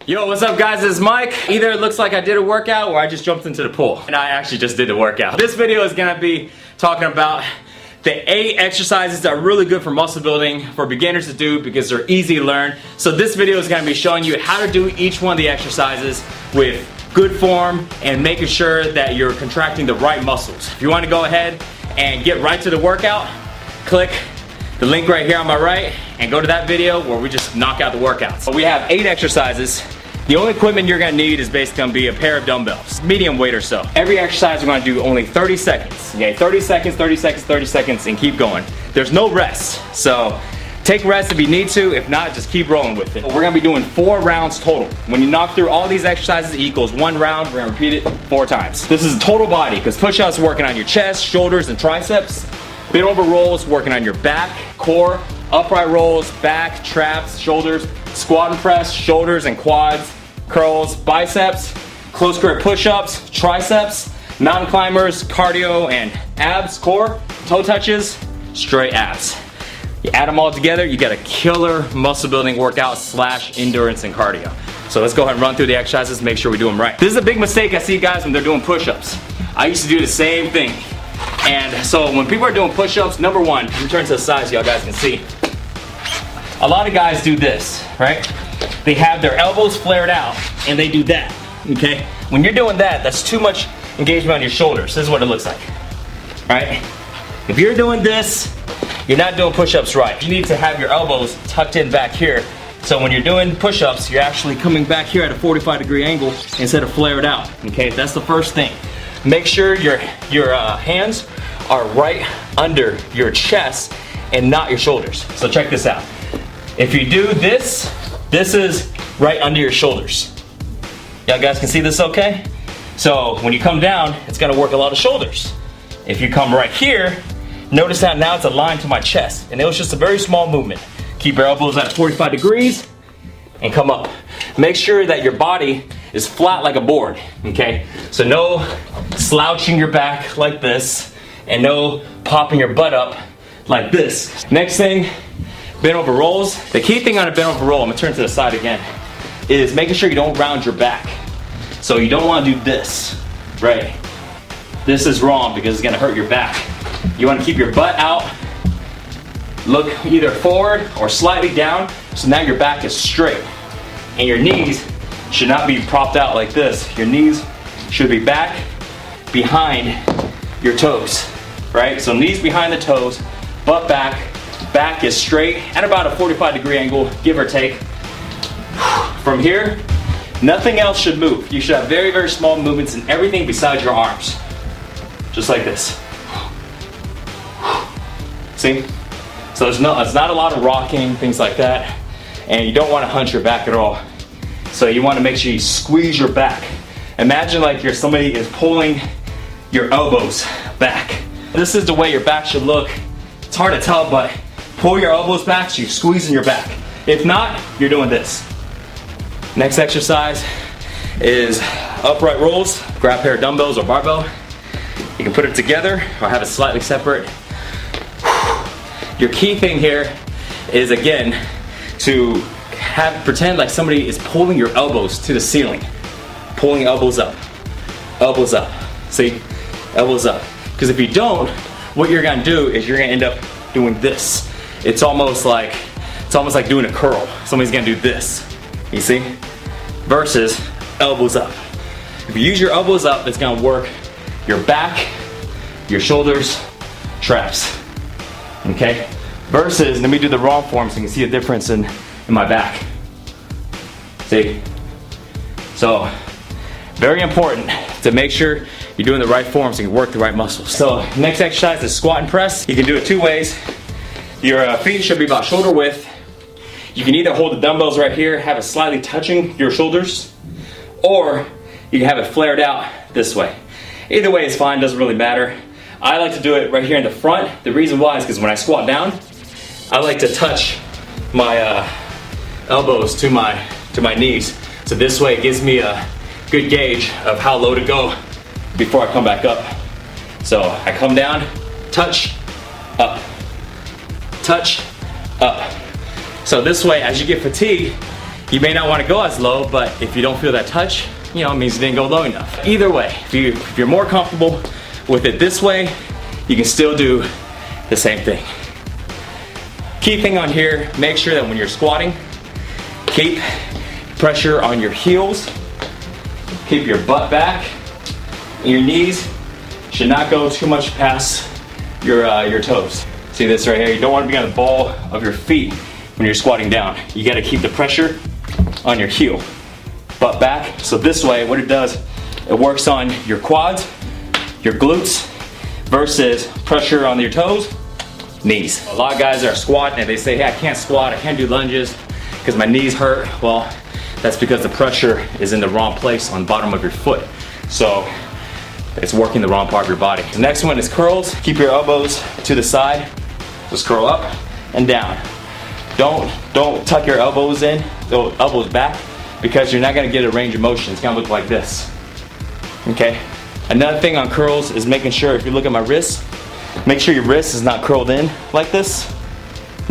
Yo, what's up guys, it's Mike. Either it looks like I did a workout or I just jumped into the pool. And I actually just did the workout. This video is gonna be talking about the 8 exercises that are really good for muscle building for beginners to do because they're easy to learn. So this video is gonna be showing you how to do each one of the exercises with good form and making sure that you're contracting the right muscles. If you wanna go ahead and get right to the workout, click the link right here on my right and go to that video where we just knock out the workouts. So we have 8 exercises. The only equipment you're gonna need is basically gonna be a pair of dumbbells, medium weight or so. Every exercise we're gonna do only 30 seconds. Okay, 30 seconds, 30 seconds, 30 seconds, and keep going. There's no rest, so take rest if you need to. If not, just keep rolling with it. We're gonna be doing 4 rounds total. When you knock through all these exercises, it equals 1 round. We're gonna repeat it 4 times. This is total body, because push-ups working on your chest, shoulders, and triceps. Bent over rolls working on your back, core. Upright rolls, back, traps, shoulders. Squat and press, shoulders and quads. Curls, biceps, close grip push-ups, triceps, mountain climbers, cardio and abs, core, toe touches, straight abs. You add them all together, you get a killer muscle building workout / endurance and cardio. So let's go ahead and run through the exercises, make sure we do them right. This is a big mistake I see guys when they're doing push-ups. I used to do the same thing. And so when people are doing push-ups, number one, let me turn to the side so y'all guys can see. A lot of guys do this, right? They have their elbows flared out and they do that, okay? When you're doing that, that's too much engagement on your shoulders. This is what it looks like, right? If you're doing this, you're not doing push-ups right. You need to have your elbows tucked in back here. So when you're doing push-ups, you're actually coming back here at a 45-degree angle instead of flared out, okay? That's the first thing. Make sure your hands are right under your chest and not your shoulders. So check this out. If you do this, this is right under your shoulders. Y'all guys can see this okay? So when you come down, it's gonna work a lot of shoulders. If you come right here, notice that now it's aligned to my chest. And it was just a very small movement. Keep your elbows at 45 degrees and come up. Make sure that your body is flat like a board, okay? So no slouching your back like this and no popping your butt up like this. Next thing, bent over rolls. The key thing on a bent over roll, I'm gonna turn to the side again, is making sure you don't round your back. So you don't wanna do this, right? This is wrong because it's gonna hurt your back. You wanna keep your butt out, look either forward or slightly down, so now your back is straight. And your knees should not be propped out like this. Your knees should be back behind your toes, right? So knees behind the toes, butt back, back is straight at about a 45-degree angle, give or take. From here, nothing else should move. You should have very, very small movements in everything besides your arms. Just like this. See? So it's not a lot of rocking, things like that. And you don't want to hunch your back at all. So you want to make sure you squeeze your back. Imagine like somebody is pulling your elbows back. This is the way your back should look. It's hard to tell, but pull your elbows back so you're squeezing your back. If not, you're doing this. Next exercise is upright rolls. Grab a pair of dumbbells or barbell. You can put it together or have it slightly separate. Your key thing here is, again, to pretend like somebody is pulling your elbows to the ceiling. Pulling elbows up. Elbows up. See? Elbows up. Because if you don't, what you're gonna do is you're gonna end up doing this. It's almost like doing a curl. Somebody's gonna do this. You see? Versus elbows up. If you use your elbows up, it's gonna work your back, your shoulders, traps. Okay? Versus, let me do the wrong form so you can see a difference in my back. See? So, very important to make sure you're doing the right form so you can work the right muscles. So, next exercise is squat and press. You can do it 2 ways. Your feet should be about shoulder width. You can either hold the dumbbells right here, have it slightly touching your shoulders, or you can have it flared out this way. Either way is fine, doesn't really matter. I like to do it right here in the front. The reason why is because when I squat down, I like to touch my elbows to my knees. So this way it gives me a good gauge of how low to go before I come back up. So I come down, touch, up, touch, up. So this way, as you get fatigued, You may not want to go as low, but if you don't feel that touch, you know, it means you didn't go low enough. Either way, if you're more comfortable with it this way, you can still do the same thing. Key thing on here, make sure that when you're squatting, keep pressure on your heels, keep your butt back, and your knees should not go too much past your toes. See this right here? You don't want to be on the ball of your feet when you're squatting down. You got to keep the pressure on your heel, butt back. So this way, what it does, it works on your quads, your glutes, versus pressure on your toes, knees. A lot of guys are squatting and they say, hey, I can't squat, I can't do lunges because my knees hurt. Well, that's because the pressure is in the wrong place on the bottom of your foot. So it's working the wrong part of your body. The next one is curls. Keep your elbows to the side. Just curl up and down. Don't tuck your elbows in, elbows back, because you're not gonna get a range of motion. It's gonna look like this, okay? Another thing on curls is making sure, if you look at my wrist, make sure your wrist is not curled in like this,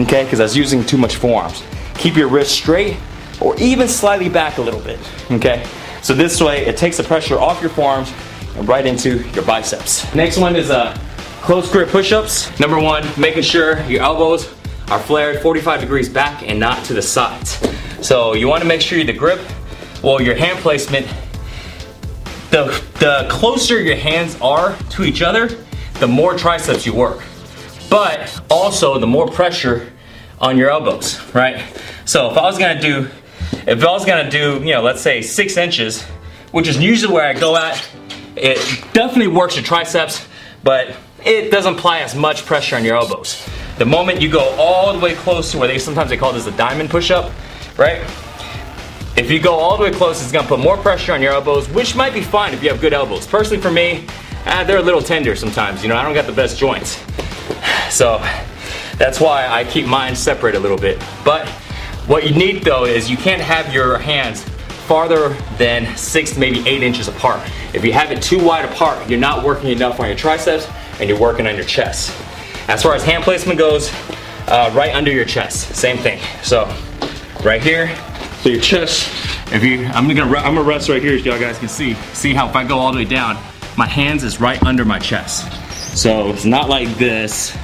okay? Because I was using too much forearms. Keep your wrist straight or even slightly back a little bit, okay? So this way, it takes the pressure off your forearms and right into your biceps. Next one is close grip push-ups. Number one, making sure your elbows are flared 45 degrees back and not to the sides. So you want to make sure the grip, well, your hand placement, the closer your hands are to each other, the more triceps you work. But also the more pressure on your elbows, right? So if I was gonna do, you know, let's say 6 inches, which is usually where I go at, it definitely works your triceps, but it doesn't apply as much pressure on your elbows. The moment you go all the way close to where sometimes they call this a diamond push-up, right? If you go all the way close, it's gonna put more pressure on your elbows, which might be fine if you have good elbows. Personally for me, they're a little tender sometimes, you know, I don't got the best joints. So that's why I keep mine separate a little bit. But what you need though is you can't have your hands farther than 6 to maybe 8 inches apart. If you have it too wide apart, you're not working enough on your triceps and you're working on your chest. As far as hand placement goes, right under your chest, same thing. So right here, so your chest, I'm gonna rest right here so y'all guys can see. See how if I go all the way down, my hands is right under my chest. So it's not like this,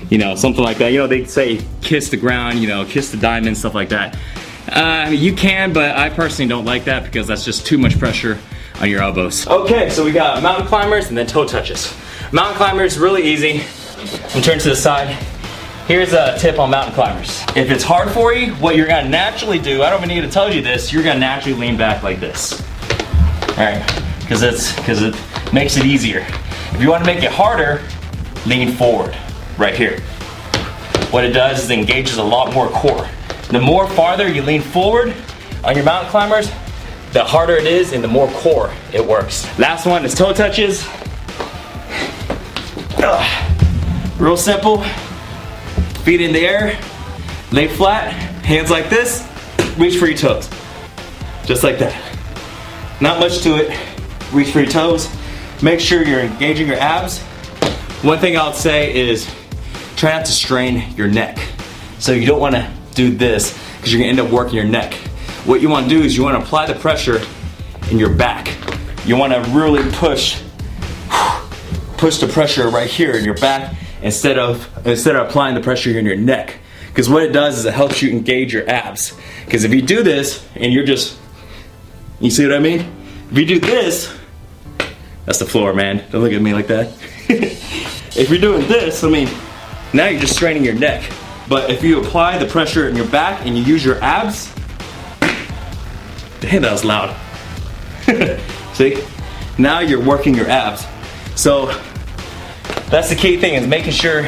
you know, something like that. You know, they say kiss the ground, you know, kiss the diamond, stuff like that. You can, but I personally don't like that because that's just too much pressure on your elbows. Okay, so we got mountain climbers and then toe touches. Mountain climbers, really easy. And turn to the side. Here's a tip on mountain climbers. If it's hard for you, what you're gonna naturally do, I don't even need to tell you this, you're gonna naturally lean back like this. All right, because it makes it easier. If you wanna make it harder, lean forward, right here. What it does is it engages a lot more core. The more farther you lean forward on your mountain climbers, the harder it is and the more core it works. Last one is toe touches. Real simple. Feet in the air, lay flat, hands like this, reach for your toes. Just like that. Not much to it. Reach for your toes. Make sure you're engaging your abs. One thing I'll say is try not to strain your neck. So you don't want to do this because you're going to end up working your neck. What you want to do is you want to apply the pressure in your back. You want to really push the pressure right here in your back instead of applying the pressure in your neck. Because what it does is it helps you engage your abs. Because if you do this and you see what I mean? If you do this, that's the floor, man. Don't look at me like that. If you're doing this, I mean, now you're just straining your neck. But if you apply the pressure in your back and you use your abs, damn, that was loud. See? Now you're working your abs. So that's the key thing, is making sure,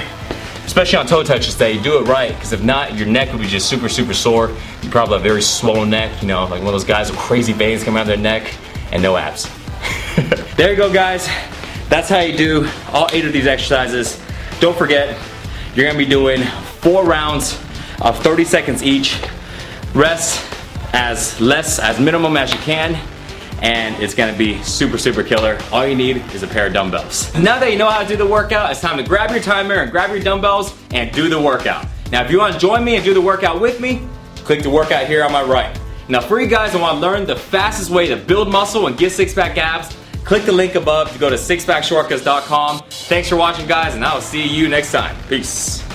especially on toe touches, that you do it right. Because if not, your neck will be just super, super sore. You probably have a very swollen neck, you know, like one of those guys with crazy veins coming out of their neck and no abs. There you go, guys. That's how you do all 8 of these exercises. Don't forget, you're gonna be doing 4 rounds of 30 seconds each. Rest as minimum as you can, and it's gonna be super, super killer. All you need is a pair of dumbbells. Now that you know how to do the workout, it's time to grab your timer and grab your dumbbells and do the workout. Now, if you wanna join me and do the workout with me, click the workout here on my right. Now for you guys that want to learn the fastest way to build muscle and get six-pack abs, click the link above to go to sixpackshortcuts.com. Thanks for watching, guys, and I will see you next time. Peace.